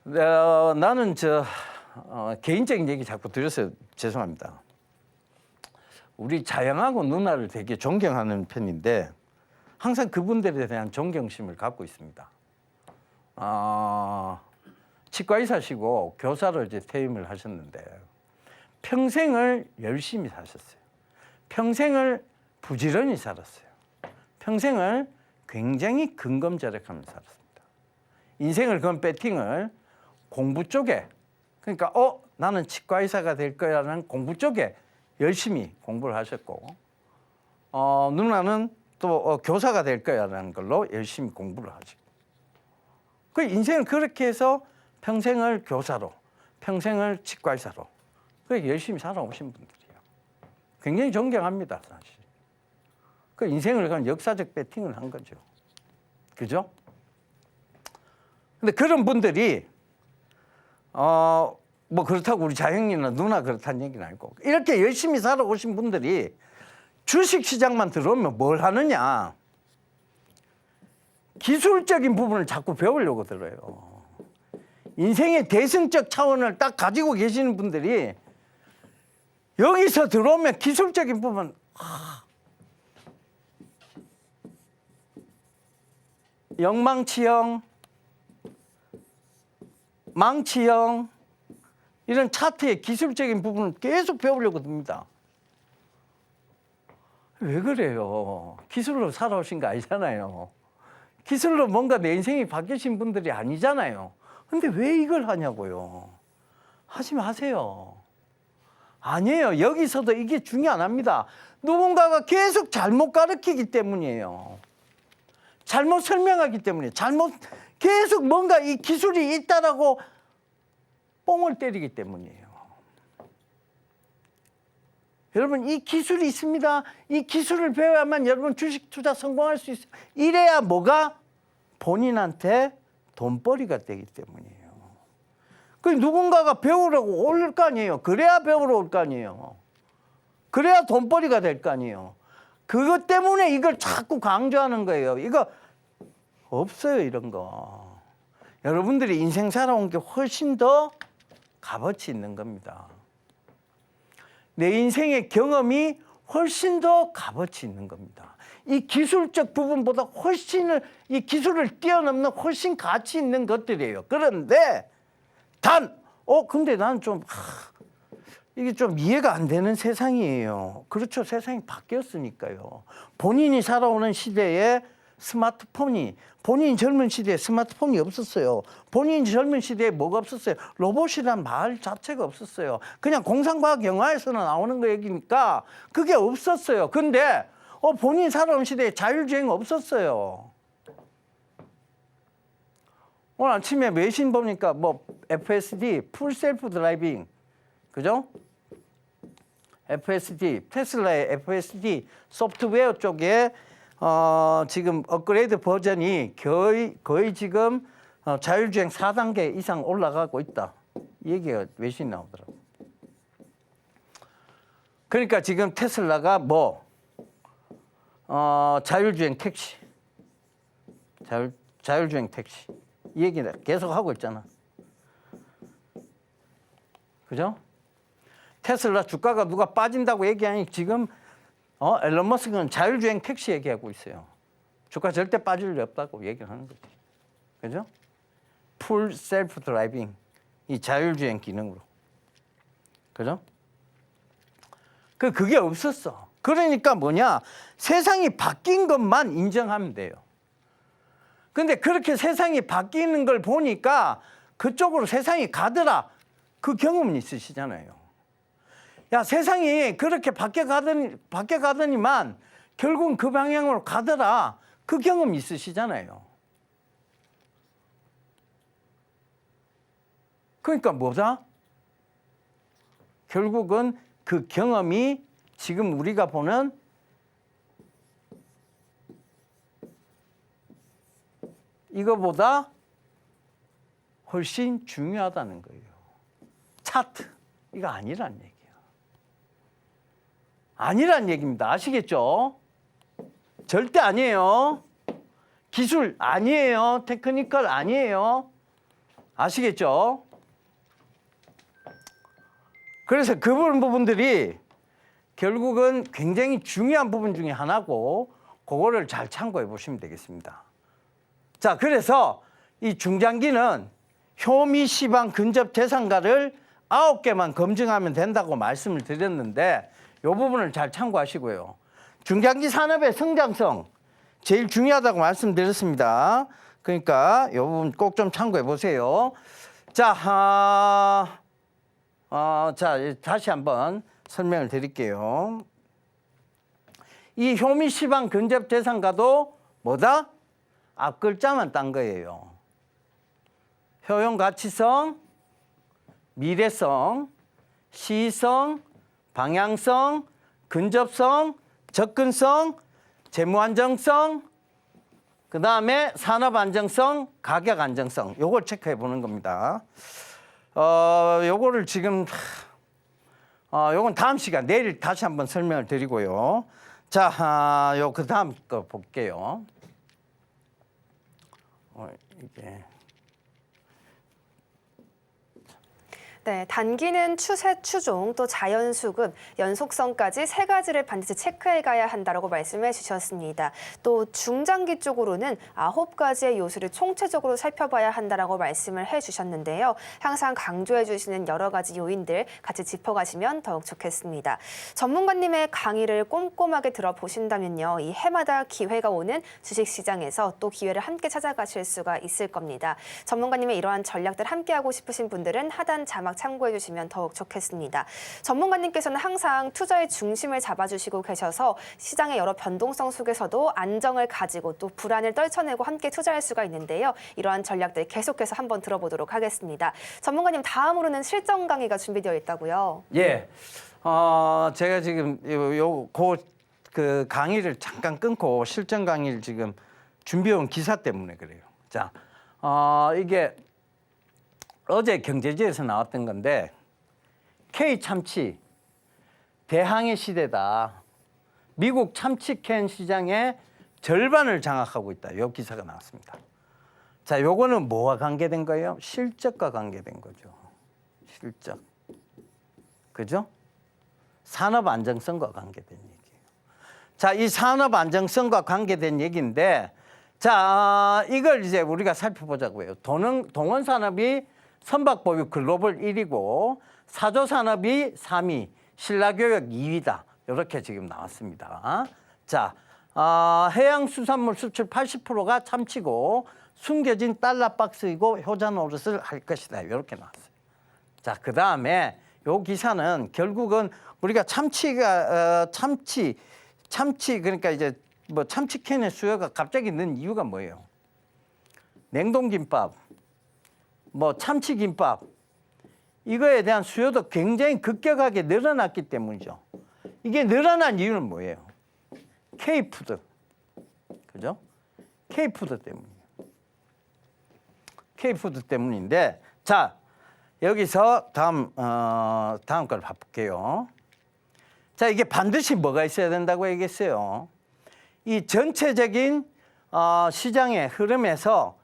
나는 개인적인 얘기 자꾸 드려서 죄송합니다. 우리 자영하고 누나를 되게 존경하는 편인데 항상 그분들에 대한 존경심을 갖고 있습니다. 치과 의사시고 교사로 이제 퇴임을 하셨는데 평생을 열심히 사셨어요. 평생을 부지런히 살았어요. 평생을 굉장히 근검절약하면서 살았습니다. 인생을 건 배팅을 공부 쪽에, 그러니까 나는 치과 의사가 될 거야라는 공부 쪽에 열심히 공부를 하셨고, 누나는 또 교사가 될 거야라는 걸로 열심히 공부를 하시고, 그 인생을 그렇게 해서 평생을 교사로, 평생을 치과 의사로 그렇게 열심히 살아오신 분들이에요. 굉장히 존경합니다, 사실. 그 인생을 건 역사적 배팅을 한 거죠. 그죠? 근데 그런 분들이 뭐 그렇다고 우리 자영이나 누나 그렇다는 얘기는 아니고, 이렇게 열심히 살아오신 분들이 주식시장만 들어오면 뭘 하느냐, 기술적인 부분을 자꾸 배우려고 들어요. 인생의 대승적 차원을 딱 가지고 계시는 분들이 여기서 들어오면 기술적인 부분, 영망치형, 망치형, 이런 차트의 기술적인 부분을 계속 배우려고 듭니다. 왜 그래요? 기술로 살아오신 거 아니잖아요. 기술로 뭔가 내 인생이 바뀌신 분들이 아니잖아요. 근데 왜 이걸 하냐고요? 하지 마세요. 아니에요. 여기서도 이게 중요 안 합니다. 누군가가 계속 잘못 가르치기 때문이에요. 잘못 설명하기 때문에, 계속 뭔가 이 기술이 있다라고 뽕을 때리기 때문이에요. 여러분, 이 기술이 있습니다. 이 기술을 배워야만 여러분 주식 투자 성공할 수 있어요. 이래야 뭐가 본인한테 돈벌이가 되기 때문이에요. 그 누군가가 배우려고 올 거 아니에요. 그래야 배우러 올 거 아니에요. 그래야 돈벌이가 될 거 아니에요. 그것 때문에 이걸 자꾸 강조하는 거예요. 이거 없어요, 이런 거. 여러분들이 인생 살아온 게 훨씬 더 값어치 있는 겁니다. 내 인생의 경험이 훨씬 더 값어치 있는 겁니다. 이 기술적 부분보다 이 기술을 뛰어넘는 훨씬 가치 있는 것들이에요. 그런데 근데 나는 좀 이게 좀 이해가 안 되는 세상이에요. 그렇죠. 세상이 바뀌었으니까요. 본인이 살아오는 시대에 스마트폰이, 본인 젊은 시대에 스마트폰이 없었어요. 본인 젊은 시대에 뭐가 없었어요? 로봇이란 말 자체가 없었어요. 그냥 공상과학 영화에서는 나오는 거 얘기니까 그게 없었어요. 근데 본인 살아온 시대에 자율주행 없었어요. 오늘 아침에 외신 보니까 뭐 FSD, 풀 셀프 드라이빙, 그죠? FSD, 테슬라의 FSD 소프트웨어 쪽에 지금 업그레이드 버전이 거의 지금 자율주행 4단계 이상 올라가고 있다. 이 얘기가 외신이 나오더라고요. 그러니까 지금 테슬라가 자율주행 택시, 자율주행 택시 이 얘기를 계속 하고 있잖아. 그죠? 테슬라 주가가 누가 빠진다고 얘기하니 지금 앨런 머스크는 자율주행 택시 얘기하고 있어요. 주가 절대 빠질 일 없다고 얘기를 하는 거지. 그죠? 풀 셀프 드라이빙, 이 자율주행 기능으로. 그죠? 그게 없었어. 그러니까 뭐냐? 세상이 바뀐 것만 인정하면 돼요. 근데 그렇게 세상이 바뀌는 걸 보니까 그쪽으로 세상이 가더라. 그 경험은 있으시잖아요. 야, 세상이 그렇게 바뀌어가더니만 결국은 그 방향으로 가더라. 그 경험 있으시잖아요. 그러니까 뭐다? 결국은 그 경험이 지금 우리가 보는 이거보다 훨씬 중요하다는 거예요. 차트, 이거 아니란 얘기예요. 아니란 얘기입니다. 아시겠죠? 절대 아니에요. 기술 아니에요. 테크니컬 아니에요. 아시겠죠? 그래서 그 부분들이 결국은 굉장히 중요한 부분 중에 하나고 그거를 잘 참고해 보시면 되겠습니다. 자, 그래서 이 중장기는 효미 시방 근접 재산가를 9개만 검증하면 된다고 말씀을 드렸는데 이 부분을 잘 참고하시고요. 중장기 산업의 성장성 제일 중요하다고 말씀드렸습니다. 그러니까 이 부분 꼭 좀 참고해 보세요. 자, 다시 한번 설명을 드릴게요. 이 효미 시방 근접 재산가도 뭐다? 앞글자만 딴 거예요. 효용 가치성, 미래성, 시의성, 방향성, 근접성, 접근성, 재무 안정성, 그 다음에 산업 안정성, 가격 안정성, 요걸 체크해 보는 겁니다. 요거를 지금 요건 다음 시간 내일 다시 한번 설명을 드리고요. 자, 요 그 다음 거 볼게요. 이게. 네, 단기는 추세, 추종, 또 자연수급, 연속성까지 세 가지를 반드시 체크해 가야 한다고 말씀해 주셨습니다. 또 중장기 쪽으로는 9가지의 요소를 총체적으로 살펴봐야 한다고 말씀을 해 주셨는데요. 항상 강조해 주시는 여러 가지 요인들 같이 짚어가시면 더욱 좋겠습니다. 전문가님의 강의를 꼼꼼하게 들어보신다면요. 이 해마다 기회가 오는 주식시장에서 또 기회를 함께 찾아가실 수가 있을 겁니다. 전문가님의 이러한 전략들 함께하고 싶으신 분들은 하단 자막 참고해 주시면 더욱 좋겠습니다. 전문가님께서는 항상 투자의 중심을 잡아주시고 계셔서 시장의 여러 변동성 속에서도 안정을 가지고 또 불안을 떨쳐내고 함께 투자할 수가 있는데요. 이러한 전략들 계속해서 한번 들어보도록 하겠습니다. 전문가님, 다음으로는 실전 강의가 준비되어 있다고요? 예, 제가 지금 그 강의를 잠깐 끊고 실전 강의를 지금 준비해온 기사 때문에 그래요. 자, 이게 어제 경제지에서 나왔던 건데 K 참치 대항해 시대다. 미국 참치캔 시장의 절반을 장악하고 있다. 이 기사가 나왔습니다. 자, 요거는 뭐와 관계된 거예요? 실적과 관계된 거죠. 실적. 그죠? 산업 안정성과 관계된 얘기예요. 자, 이 산업 안정성과 관계된 얘기인데, 자, 이걸 이제 우리가 살펴보자고요. 동원 산업이 선박보유 글로벌 1위고 사조산업이 3위, 신라교육 2위다. 이렇게 지금 나왔습니다. 자, 해양수산물 수출 80%가 참치고 숨겨진 달러 박스이고 효자 노릇을 할 것이다. 이렇게 나왔어요. 자, 그 다음에 요 기사는 결국은 우리가 참치 그러니까 이제 뭐 참치캔의 수요가 갑자기 는 이유가 뭐예요? 냉동김밥, 뭐 참치김밥 이거에 대한 수요도 굉장히 급격하게 늘어났기 때문이죠. 이게 늘어난 이유는 뭐예요? K푸드, 그죠? K푸드 때문이에요. K푸드 때문인데, 자 여기서 다음 걸 봐볼게요. 자, 이게 반드시 뭐가 있어야 된다고 얘기했어요. 이 전체적인 시장의 흐름에서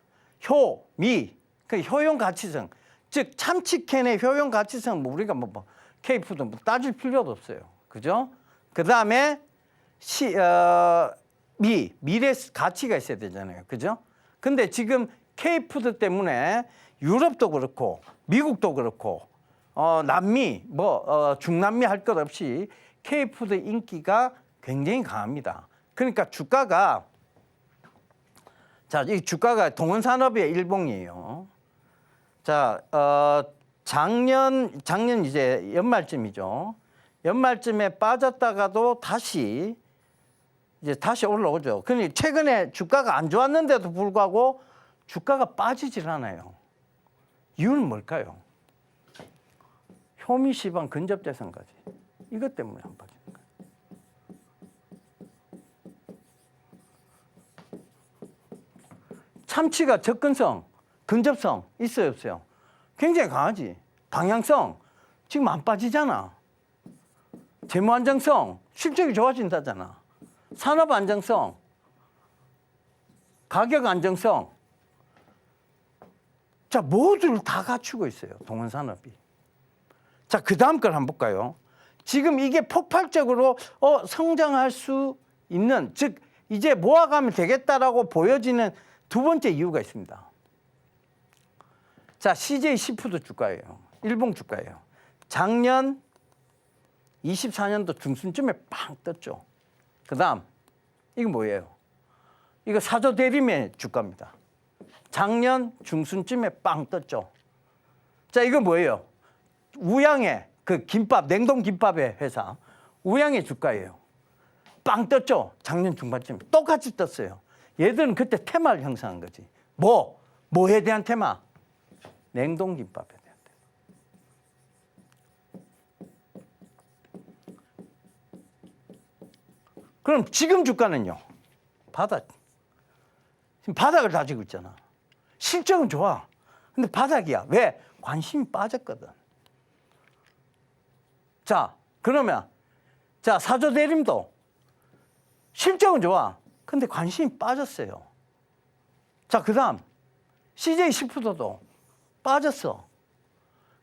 효미, 그 효용 가치성, 즉 참치캔의 효용 가치성 뭐 우리가 뭐 K푸드 뭐 따질 필요도 없어요. 그죠? 그 다음에 미래 가치가 있어야 되잖아요. 그죠? 근데 지금 K푸드 때문에 유럽도 그렇고 미국도 그렇고 남미 중남미 할 것 없이 K푸드 인기가 굉장히 강합니다. 그러니까 주가가 자, 이 주가가 동원산업의 일봉이에요. 자, 작년 이제 연말쯤이죠. 연말쯤에 빠졌다가도 다시 올라오죠. 그러니 최근에 주가가 안 좋았는데도 불구하고 주가가 빠지질 않아요. 이유는 뭘까요? 효미시방 근접대상까지. 이것 때문에 안 빠지는 거예요. 참치가 접근성, 근접성 있어요, 없어요? 굉장히 강하지. 방향성 지금 안 빠지잖아. 재무 안정성 실적이 좋아진다잖아. 산업 안정성, 가격 안정성. 자, 모두를 다 갖추고 있어요, 동원산업이. 자, 그 다음 걸 한번 볼까요? 지금 이게 폭발적으로 성장할 수 있는, 즉 이제 모아가면 되겠다라고 보여지는 두 번째 이유가 있습니다. 자, CJ 시푸드 주가예요. 일봉 주가예요. 작년 24년도 중순쯤에 빵 떴죠. 그 다음 이거 뭐예요? 이거 사조 대림의 주가입니다. 작년 중순쯤에 빵 떴죠. 자, 이거 뭐예요? 우양의 그 김밥, 냉동 김밥의 회사 우양의 주가예요. 빵 떴죠. 작년 중반쯤 똑같이 떴어요. 얘들은 그때 테마를 형성한 거지. 뭐에 대한 테마? 냉동 김밥에 대한 테마. 그럼 지금 주가는요? 지금 바닥을 다지고 있잖아. 실적은 좋아. 근데 바닥이야. 왜? 관심이 빠졌거든. 자, 그러면 사조 대림도 실적은 좋아. 근데 관심이 빠졌어요. 자, 그 다음 CJ 시푸드도 빠졌어.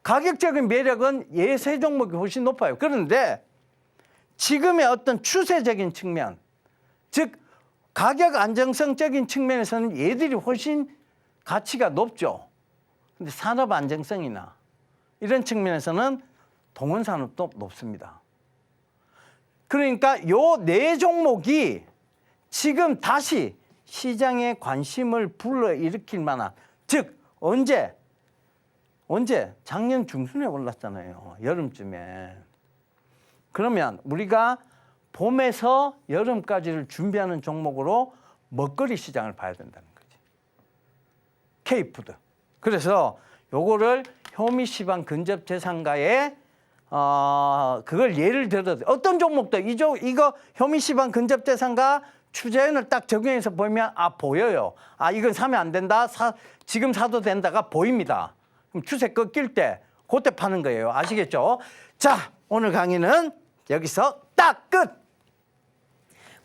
가격적인 매력은 예세 종목이 훨씬 높아요. 그런데 지금의 어떤 추세적인 측면, 즉 가격 안정성적인 측면에서는 얘들이 훨씬 가치가 높죠. 근데 산업 안정성이나 이런 측면에서는 동원산업도 높습니다. 그러니까 요 네 종목이 지금 다시 시장의 관심을 불러일으킬 만한, 즉 언제 작년 중순에 올랐잖아요. 여름쯤에. 그러면 우리가 봄에서 여름까지를 준비하는 종목으로 먹거리 시장을 봐야 된다는 거지. K푸드. 그래서 요거를 효미시방 근접재상가에 그걸 예를 들어 어떤 종목도 이거 효미시방 근접재상가 추자연을 딱 적용해서 보면 보여요. 이건 사면 안 된다. 지금 사도 된다가 보입니다. 그럼 추세 꺾일 때 그때 파는 거예요. 아시겠죠? 자, 오늘 강의는 여기서 딱 끝.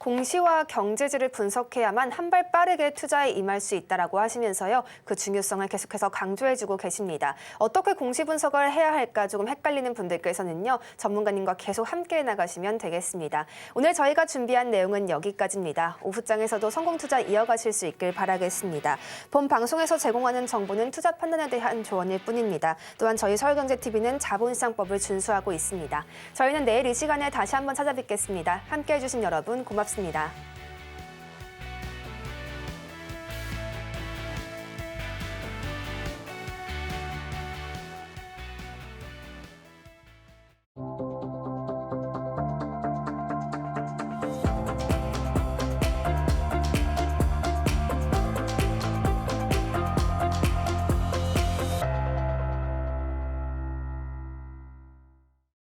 공시와 경제지를 분석해야만 한 발 빠르게 투자에 임할 수 있다라고 하시면서요. 그 중요성을 계속해서 강조해주고 계십니다. 어떻게 공시 분석을 해야 할까 조금 헷갈리는 분들께서는요. 전문가님과 계속 함께 나가시면 되겠습니다. 오늘 저희가 준비한 내용은 여기까지입니다. 오후장에서도 성공 투자 이어가실 수 있길 바라겠습니다. 본 방송에서 제공하는 정보는 투자 판단에 대한 조언일 뿐입니다. 또한 저희 서울경제TV는 자본시장법을 준수하고 있습니다. 저희는 내일 이 시간에 다시 한번 찾아뵙겠습니다. 함께해 주신 여러분 고맙습니다.